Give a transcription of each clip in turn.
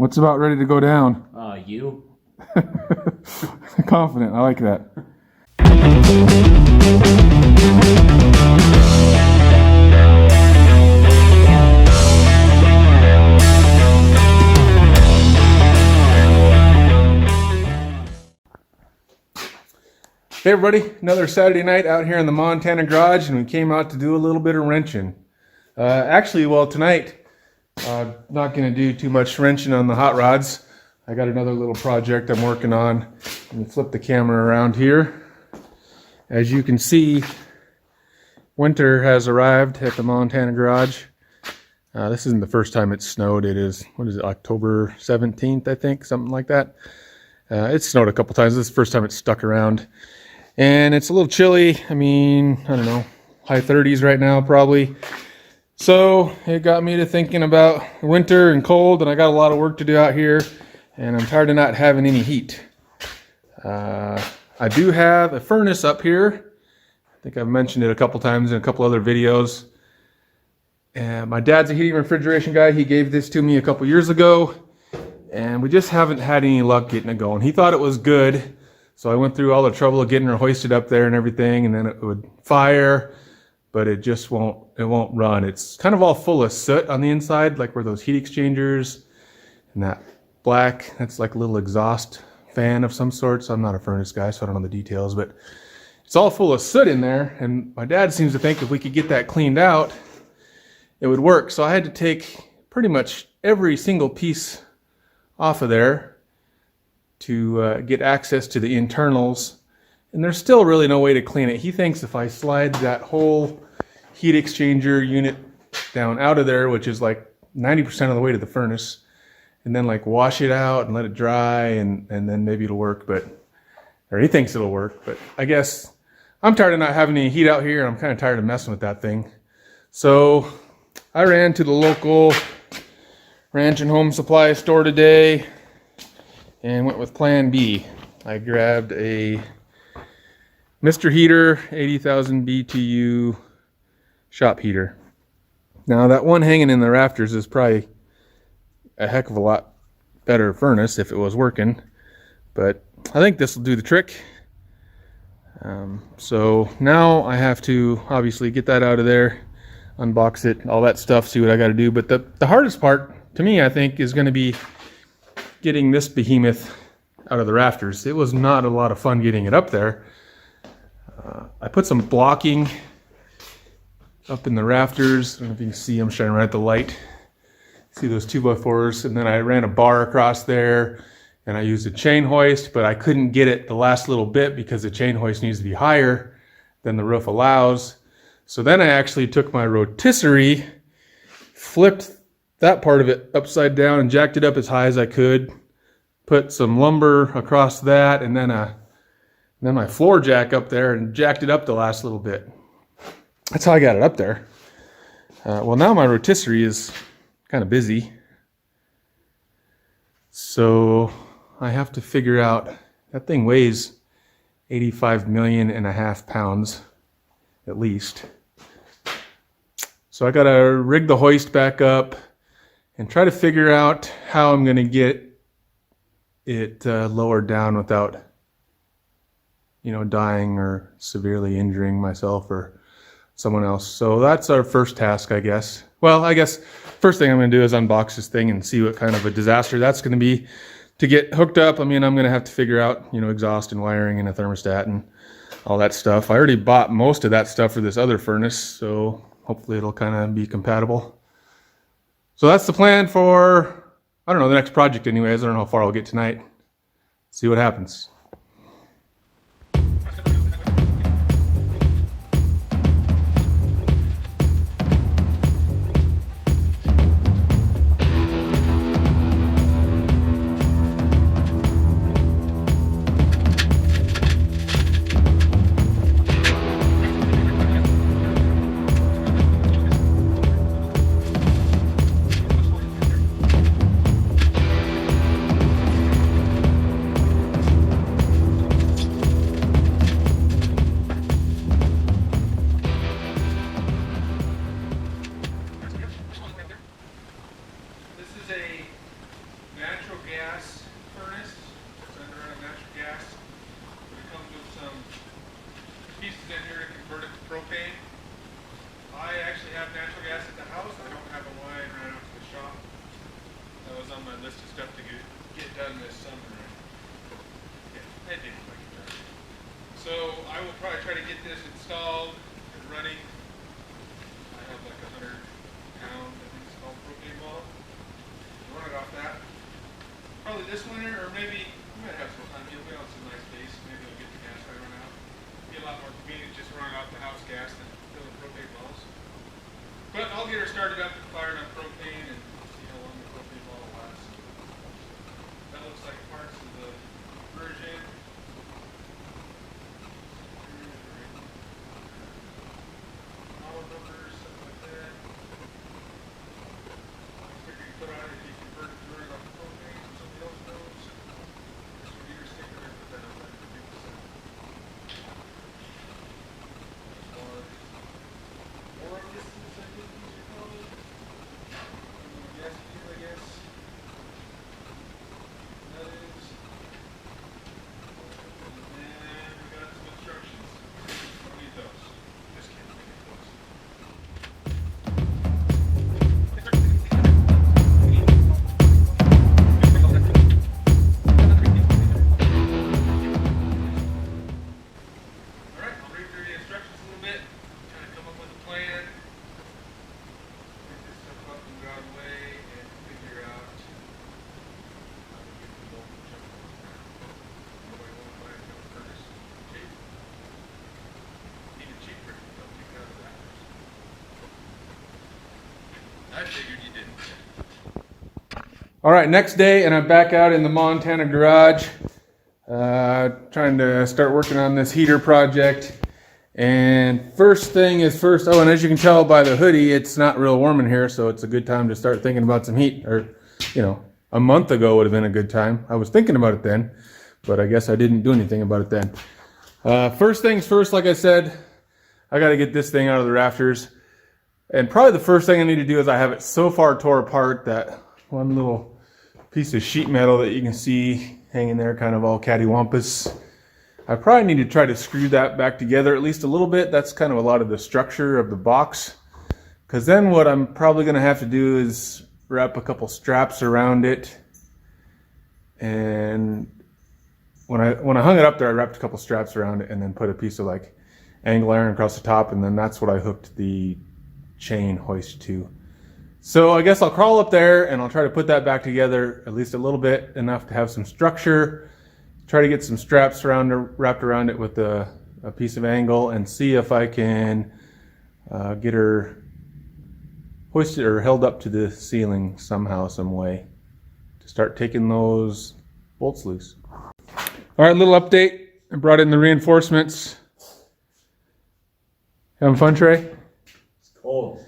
What's about ready to go down? You. Confident, I like that. Hey everybody, another Saturday night out here in the Montana garage, and we came out to do a little bit of wrenching. Tonight, not going to do too much wrenching on the hot rods. I got another little project I'm working on. Let me flip the camera around here. As you can see, winter has arrived at the Montana garage. This isn't the first time it's snowed. It is, October 17th, I think, something like that. It's snowed a couple times. This is the first time it's stuck around. And it's a little chilly. I mean, I don't know, high 30s right now probably. So it got me to thinking about winter and cold, and I got a lot of work to do out here, and I'm tired of not having any heat. I do have a furnace up here. I think I've mentioned it a couple times in a couple other videos. And my dad's a heating refrigeration guy. He gave this to me a couple years ago, and we just haven't had any luck getting it going. He thought it was good. So I went through all the trouble of getting her hoisted up there and everything, and then it would fire, but it just won't run. It's kind of all full of soot on the inside, like where those heat exchangers and that black, that's like a little exhaust fan of some sort. So I'm not a furnace guy, so I don't know the details, but it's all full of soot in there. And my dad seems to think if we could get that cleaned out, it would work. So I had to take pretty much every single piece off of there to get access to the internals, and there's still really no way to clean it. He thinks if I slide that whole heat exchanger unit down out of there, which is like 90% of the way to the furnace, and then like wash it out and let it dry, and then maybe it'll work, or he thinks it'll work, but I guess I'm tired of not having any heat out here, and I'm kind of tired of messing with that thing. So I ran to the local ranch and home supply store today and went with plan B. I grabbed a Mr. Heater 80,000 BTU shop heater. Now that one hanging in the rafters is probably a heck of a lot better furnace if it was working, but I think this will do the trick. So now I have to obviously get that out of there, unbox it, all that stuff, see what I got to do. But the hardest part to me, I think, is going to be getting this behemoth out of the rafters. It was not a lot of fun getting it up there. I put some blocking up in the rafters. I don't know if you can see, I'm shining right at the light. See those 2x4s, and then I ran a bar across there, and I used a chain hoist, but I couldn't get it the last little bit because the chain hoist needs to be higher than the roof allows. So then I actually took my rotisserie, flipped that part of it upside down and jacked it up as high as I could, put some lumber across that, and then my floor jack up there and jacked it up the last little bit. That's how I got it up there. Well, now my rotisserie is kind of busy, so I have to figure out, that thing weighs 85 million and a half pounds at least. So I gotta rig the hoist back up and try to figure out how I'm going to get it lowered down without, dying or severely injuring myself or someone else. So that's our first task, I guess. Well, I guess first thing I'm going to do is unbox this thing and see what kind of a disaster that's going to be to get hooked up. I mean, I'm going to have to figure out, exhaust and wiring and a thermostat and all that stuff. I already bought most of that stuff for this other furnace, so hopefully it'll kind of be compatible. So that's the plan for, I don't know, the next project anyways. I don't know how far I'll get tonight. See what happens. list of stuff to get done this summer. Yeah, I did like it done. So I will probably try to get this installed and running. I have like 100-pound, I think it's called, propane bottle. Run it off that. Probably this winter, or maybe we might have some time. You'll be on some nice days. Maybe we'll get the gas light run out. Be a lot more convenient just running off the house gas than filling propane bottles. But I'll get her started up and fired on propane and see how long the propane bottle lasts. That looks like parts of the version. Model numbers, stuff like that. I figure you put on it if you convert it to run it off propane so somebody else knows. There's a reader sticker there, put that on there for people to send. More of this is I think these are called. Yes, I guess. That is. And we got some instructions. Don't need those. Just kidding, we need those. Alright, I'll read through the instructions a little bit, kind of come up with a plan, get this stuff up and out of the way, and figure out how to get the bolt and jump on the ground. Nobody wants to buy a jump furnace. Cheap. Even cheaper if you don't take it out of the rafters. I figured you didn't. Alright, next day, and I'm back out in the Montana garage. Trying to start working on this heater project. And first thing is first, oh, and as you can tell by the hoodie, it's not real warm in here, so it's a good time to start thinking about some heat. Or, you know, a month ago would have been a good time. I was thinking about it then, but I guess I didn't do anything about it then. First things first, like I said, I got to get this thing out of the rafters. And probably the first thing I need to do is I have it so far tore apart that one little piece of sheet metal that you can see hanging there kind of all cattywampus. I probably need to try to screw that back together at least a little bit. That's kind of a lot of the structure of the box. Because then what I'm probably going to have to do is wrap a couple straps around it. And when I hung it up there, I wrapped a couple straps around it and then put a piece of like angle iron across the top, and then that's what I hooked the chain hoist to. So I guess I'll crawl up there and I'll try to put that back together at least a little bit, enough to have some structure. Try to get some straps wrapped around it with a piece of angle and see if I can get her hoisted or held up to the ceiling somehow, some way, to start taking those bolts loose. All right, little update. I brought in the reinforcements. Having fun, Trey? It's cold.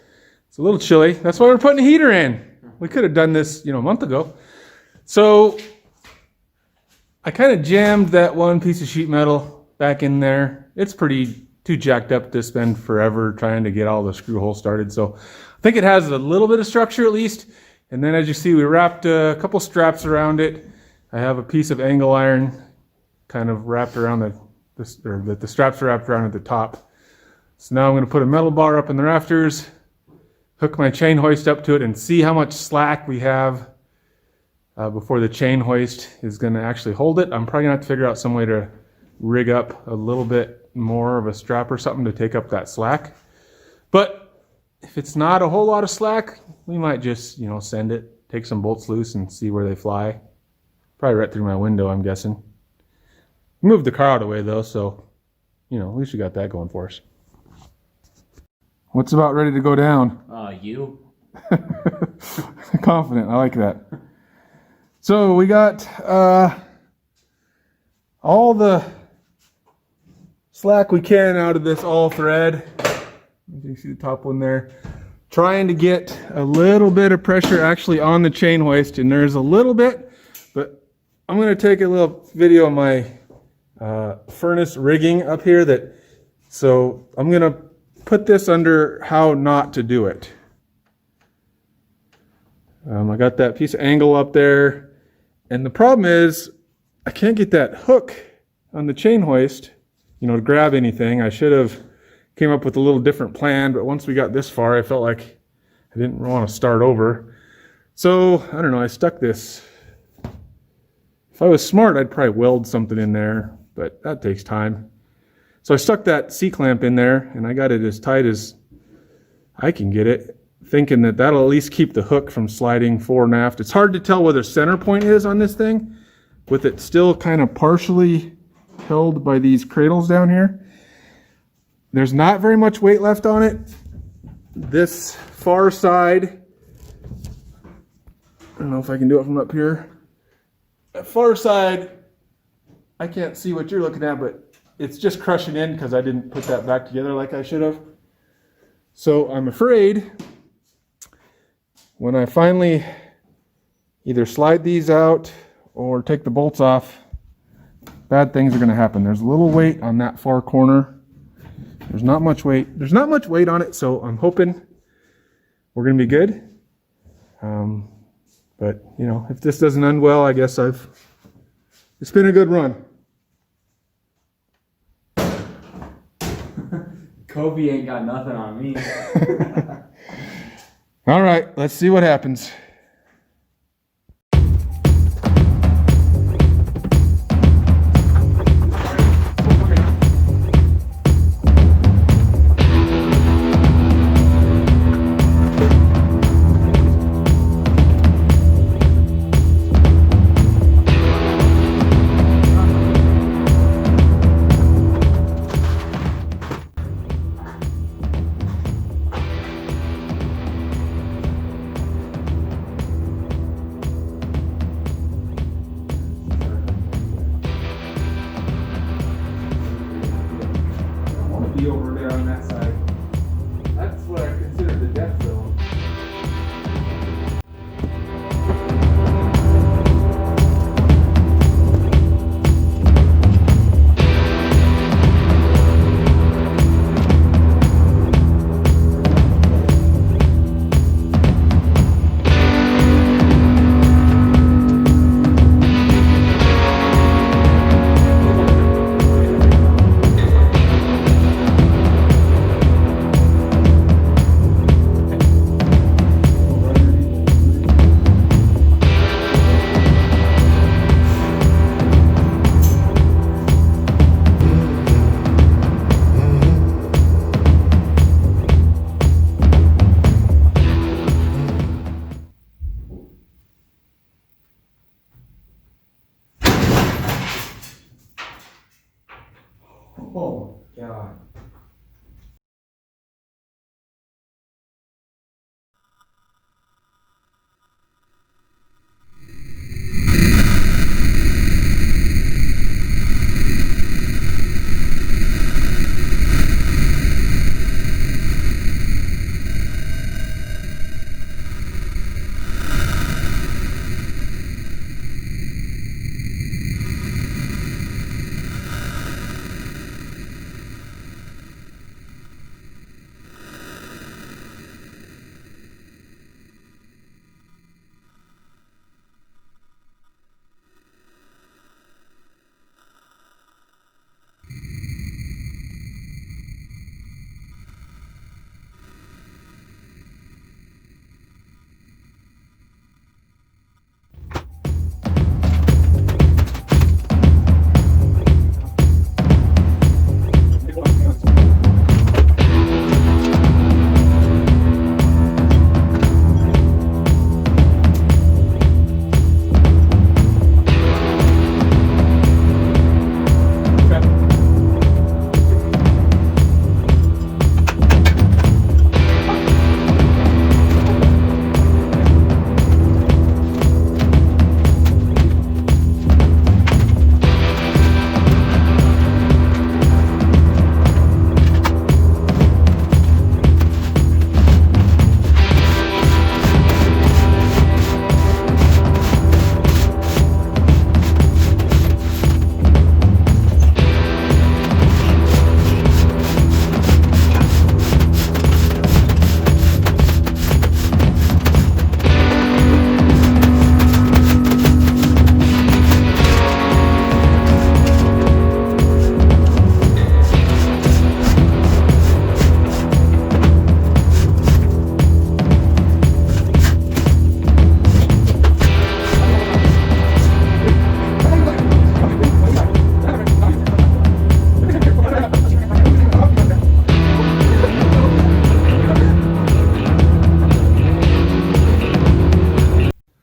It's a little chilly. That's why we're putting a heater in. We could have done this, a month ago. So I kind of jammed that one piece of sheet metal back in there. It's too jacked up to spend forever trying to get all the screw holes started. So I think it has a little bit of structure at least. And then as you see, we wrapped a couple straps around it. I have a piece of angle iron kind of wrapped around the straps are wrapped around at the top. So now I'm going to put a metal bar up in the rafters, hook my chain hoist up to it, and see how much slack we have before the chain hoist is going to actually hold it. I'm probably going to have to figure out some way to rig up a little bit more of a strap or something to take up that slack. But if it's not a whole lot of slack, we might just, send it, take some bolts loose and see where they fly. Probably right through my window, I'm guessing. Moved the car out of the way though, so, at least we got that going for us. What's about ready to go down? You. Confident, I like that. So we got all the slack we can out of this all thread. You see the top one there. Trying to get a little bit of pressure actually on the chain hoist, and there's a little bit, but I'm going to take a little video of my furnace rigging up here. So I'm going to put this under how not to do it. I got that piece of angle up there, and the problem is I can't get that hook on the chain hoist, to grab anything. I should have came up with a little different plan, but once we got this far, I felt like I didn't want to start over. So, I don't know, I stuck this If I was smart, I'd probably weld something in there, but that takes time. So I stuck that C-clamp in there, and I got it as tight as I can get it, thinking that that'll at least keep the hook from sliding fore and aft. It's hard to tell where the center point is on this thing, with it still kind of partially held by these cradles down here. There's not very much weight left on it. This far side, I don't know if I can do it from up here. That far side, I can't see what you're looking at, but it's just crushing in because I didn't put that back together like I should have. So I'm afraid when I finally either slide these out or take the bolts off, bad things are going to happen. There's a little weight on that far corner. There's not much weight. There's not much weight on it, so I'm hoping we're going to be good. But, you know, if this doesn't end well, I guess it's been a good run. Kobe ain't got nothing on me. All right, let's see what happens.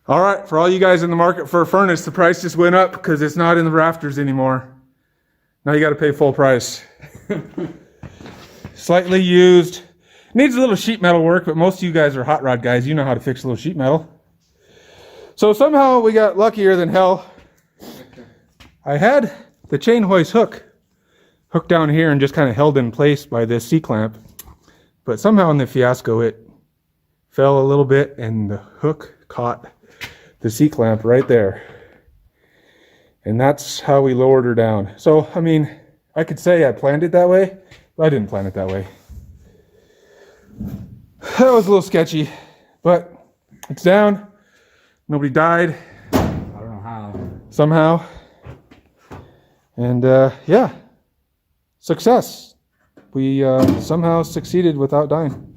All right, for all you guys in the market for a furnace, the price just went up because it's not in the rafters anymore. Now you got to pay full price. Slightly used. Needs a little sheet metal work, but most of you guys are hot rod guys. You know how to fix a little sheet metal. So somehow we got luckier than hell. I had the chain hoist hook hooked down here and just kind of held in place by this C-clamp. But somehow in the fiasco it fell a little bit and the hook caught the C-clamp right there. And that's how we lowered her down. So, I mean, I could say I planned it that way, but I didn't plan it that way. That was a little sketchy, but it's down. Nobody died. I don't know how. Somehow. And yeah, success. We somehow succeeded without dying.